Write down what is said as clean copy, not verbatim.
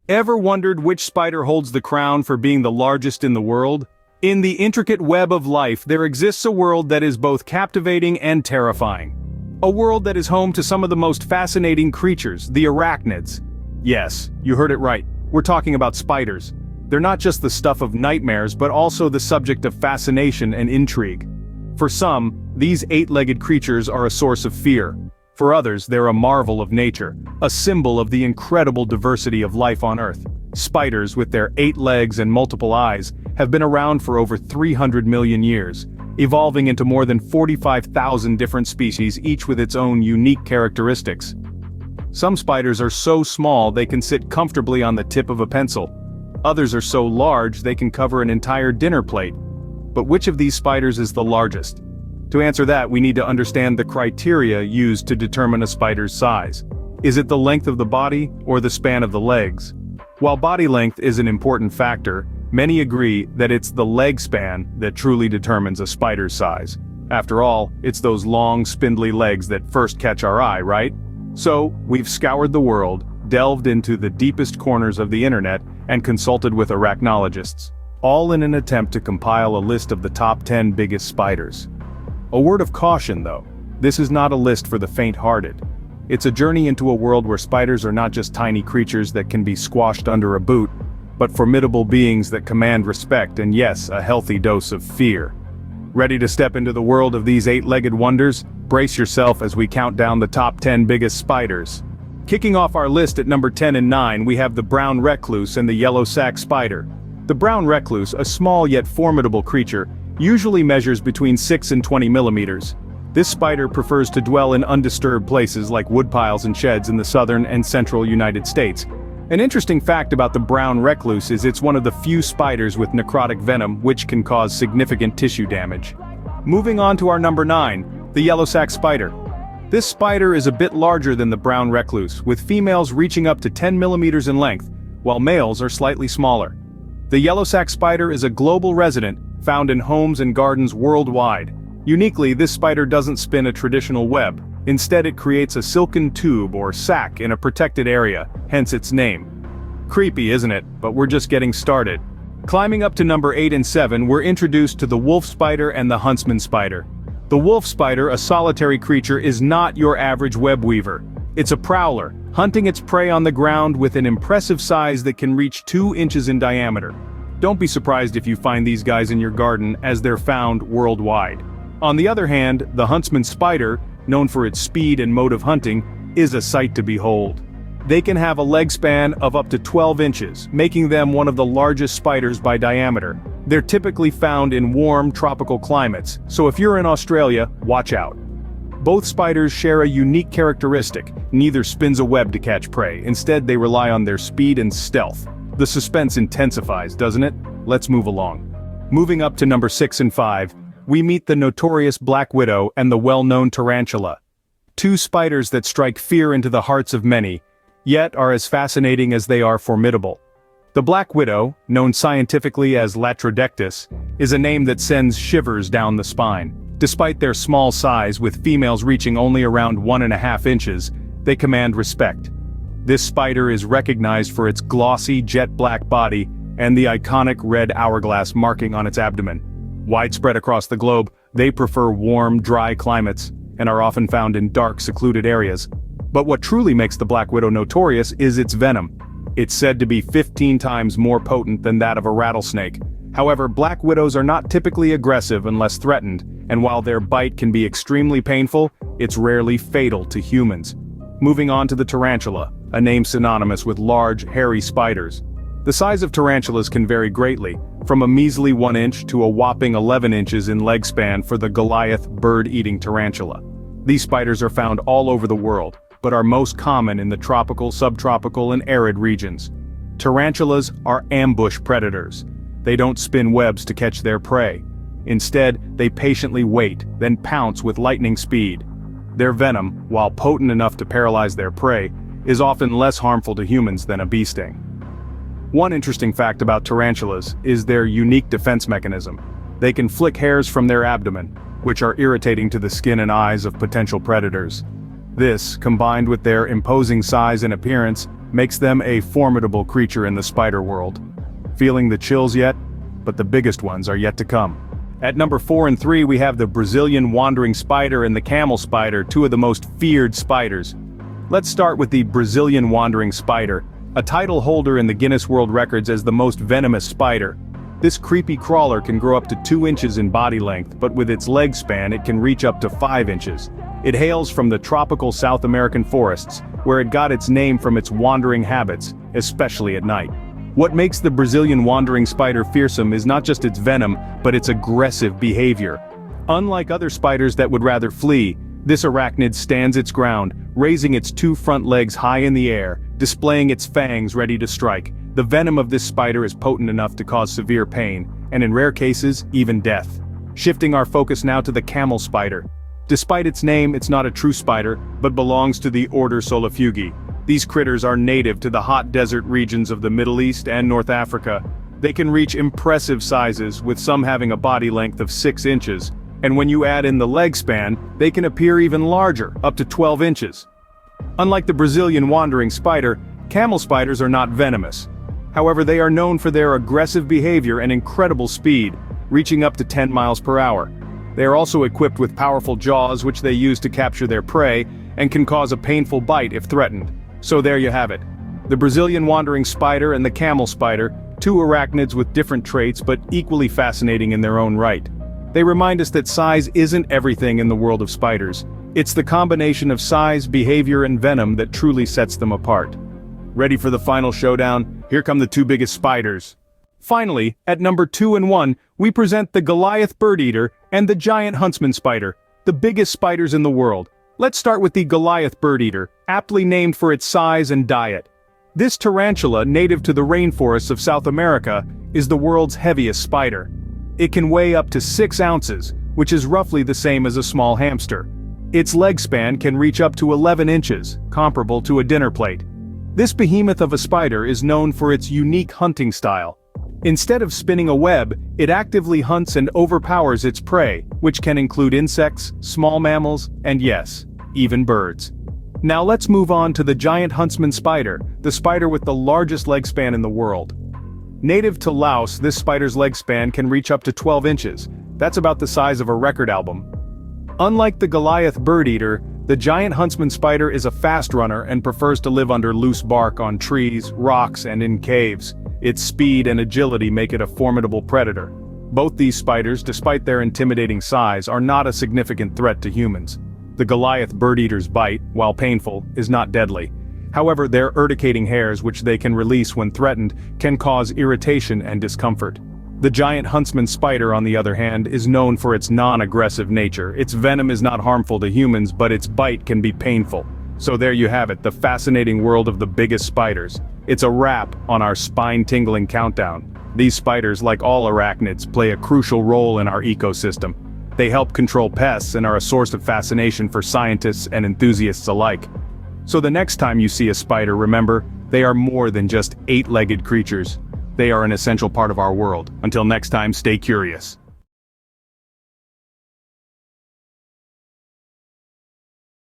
Ever wondered which spider holds the crown for being the largest in the world? In the intricate web of life, there exists a world that is both captivating and terrifying. A world that is home to some of the most fascinating creatures, the arachnids. Yes, you heard it right. We're talking about spiders. They're not just the stuff of nightmares, but also the subject of fascination and intrigue. For some, these eight-legged creatures are a source of fear. For others, they're a marvel of nature, a symbol of the incredible diversity of life on Earth. Spiders, with their 8 legs and multiple eyes, have been around for over 300 million years, evolving into more than 45,000 different species, each with its own unique characteristics. Some spiders are so small they can sit comfortably on the tip of a pencil. Others are so large they can cover an entire dinner plate. But which of these spiders is the largest? To answer that, we need to understand the criteria used to determine a spider's size. Is it the length of the body or the span of the legs? While body length is an important factor, many agree that it's the leg span that truly determines a spider's size. After all, it's those long, spindly legs that first catch our eye, right? So, we've scoured the world, delved into the deepest corners of the internet, and consulted with arachnologists, all in an attempt to compile a list of the top 10 biggest spiders. A word of caution though, this is not a list for the faint-hearted. It's a journey into a world where spiders are not just tiny creatures that can be squashed under a boot, but formidable beings that command respect and yes, a healthy dose of fear. Ready to step into the world of these 8-legged wonders? Brace yourself as we count down the top 10 biggest spiders. Kicking off our list at number 10 and 9, we have the brown recluse and the yellow sac spider. The brown recluse, a small yet formidable creature, usually measures between 6 and 20 millimeters. This spider prefers to dwell in undisturbed places like woodpiles and sheds in the southern and central United States. An interesting fact about the brown recluse is it's one of the few spiders with necrotic venom which can cause significant tissue damage. Moving on to our number 9, the yellow sac spider. This spider is a bit larger than the brown recluse, with females reaching up to 10 millimeters in length, while males are slightly smaller. The yellow sac spider is a global resident, found in homes and gardens worldwide. Uniquely, this spider doesn't spin a traditional web. Instead, it creates a silken tube or sac in a protected area, hence its name. Creepy, isn't it? But we're just getting started. Climbing up to number 8 and 7, we're introduced to the wolf spider and the huntsman spider. The wolf spider, a solitary creature, is not your average web weaver. It's a prowler, hunting its prey on the ground with an impressive size that can reach 2 inches in diameter. Don't be surprised if you find these guys in your garden, as they're found worldwide. On the other hand, the huntsman spider, known for its speed and mode of hunting, is a sight to behold. They can have a leg span of up to 12 inches, making them one of the largest spiders by diameter. They're typically found in warm, tropical climates, so if you're in Australia, watch out. Both spiders share a unique characteristic: neither spins a web to catch prey, instead they rely on their speed and stealth. The suspense intensifies, doesn't it? Let's move along. Moving up to number 6 and 5, we meet the notorious black widow and the well-known tarantula. 2 spiders that strike fear into the hearts of many, yet are as fascinating as they are formidable. The black widow, known scientifically as Latrodectus, is a name that sends shivers down the spine. Despite their small size, with females reaching only around 1.5 inches, they command respect. This spider is recognized for its glossy jet-black body and the iconic red hourglass marking on its abdomen. Widespread across the globe, they prefer warm, dry climates, and are often found in dark, secluded areas. But what truly makes the black widow notorious is its venom. It's said to be 15 times more potent than that of a rattlesnake. However, black widows are not typically aggressive unless threatened, and while their bite can be extremely painful, it's rarely fatal to humans. Moving on to the tarantula, a name synonymous with large, hairy spiders. The size of tarantulas can vary greatly, from a measly 1 inch to a whopping 11 inches in leg span for the Goliath bird-eating tarantula. These spiders are found all over the world, but are most common in the tropical, subtropical, and arid regions. Tarantulas are ambush predators. They don't spin webs to catch their prey. Instead, they patiently wait, then pounce with lightning speed. Their venom, while potent enough to paralyze their prey, is often less harmful to humans than a bee sting. One interesting fact about tarantulas is their unique defense mechanism. They can flick hairs from their abdomen, which are irritating to the skin and eyes of potential predators. This, combined with their imposing size and appearance, makes them a formidable creature in the spider world. Feeling the chills yet? But the biggest ones are yet to come. At number 4 and 3 we have the Brazilian wandering spider and the camel spider, two of the most feared spiders. Let's start with the Brazilian wandering spider, a title holder in the Guinness World Records as the most venomous spider. This creepy crawler can grow up to 2 inches in body length, but with its leg span it can reach up to 5 inches. It hails from the tropical South American forests, where it got its name from its wandering habits, especially at night. What makes the Brazilian wandering spider fearsome is not just its venom, but its aggressive behavior. Unlike other spiders that would rather flee, this arachnid stands its ground, raising its 2 front legs high in the air, displaying its fangs ready to strike. The venom of this spider is potent enough to cause severe pain, and in rare cases, even death. Shifting our focus now to the camel spider. Despite its name, it's not a true spider, but belongs to the order Solifugi. These critters are native to the hot desert regions of the Middle East and North Africa. They can reach impressive sizes, with some having a body length of 6 inches, and when you add in the leg span, they can appear even larger, up to 12 inches. Unlike the Brazilian wandering spider, camel spiders are not venomous. However, they are known for their aggressive behavior and incredible speed, reaching up to 10 miles per hour. They are also equipped with powerful jaws which they use to capture their prey, and can cause a painful bite if threatened. So there you have it. The Brazilian wandering spider and the camel spider, two arachnids with different traits but equally fascinating in their own right. They remind us that size isn't everything in the world of spiders. It's the combination of size, behavior, and venom that truly sets them apart. Ready for the final showdown? Here come the 2 biggest spiders. Finally, at number 2 and 1, we present the Goliath bird-eater and the giant huntsman spider, the biggest spiders in the world. Let's start with the Goliath bird-eater, aptly named for its size and diet. This tarantula, native to the rainforests of South America, is the world's heaviest spider. It can weigh up to 6 ounces, which is roughly the same as a small hamster. Its leg span can reach up to 11 inches, comparable to a dinner plate. This behemoth of a spider is known for its unique hunting style. Instead of spinning a web, it actively hunts and overpowers its prey, which can include insects, small mammals, and yes, even birds. Now let's move on to the giant huntsman spider, the spider with the largest leg span in the world. Native to Laos, this spider's leg span can reach up to 12 inches. That's about the size of a record album. Unlike the Goliath bird-eater, the giant huntsman spider is a fast runner and prefers to live under loose bark on trees, rocks, and in caves. Its speed and agility make it a formidable predator. Both these spiders, despite their intimidating size, are not a significant threat to humans. The Goliath bird-eater's bite, while painful, is not deadly. However, their urticating hairs, which they can release when threatened, can cause irritation and discomfort. The giant huntsman spider, on the other hand, is known for its non-aggressive nature. Its venom is not harmful to humans, but its bite can be painful. So there you have it, the fascinating world of the biggest spiders. It's a wrap on our spine-tingling countdown. These spiders, like all arachnids, play a crucial role in our ecosystem. They help control pests and are a source of fascination for scientists and enthusiasts alike. So the next time you see a spider, remember, they are more than just 8-legged creatures. They are an essential part of our world. Until next time, stay curious.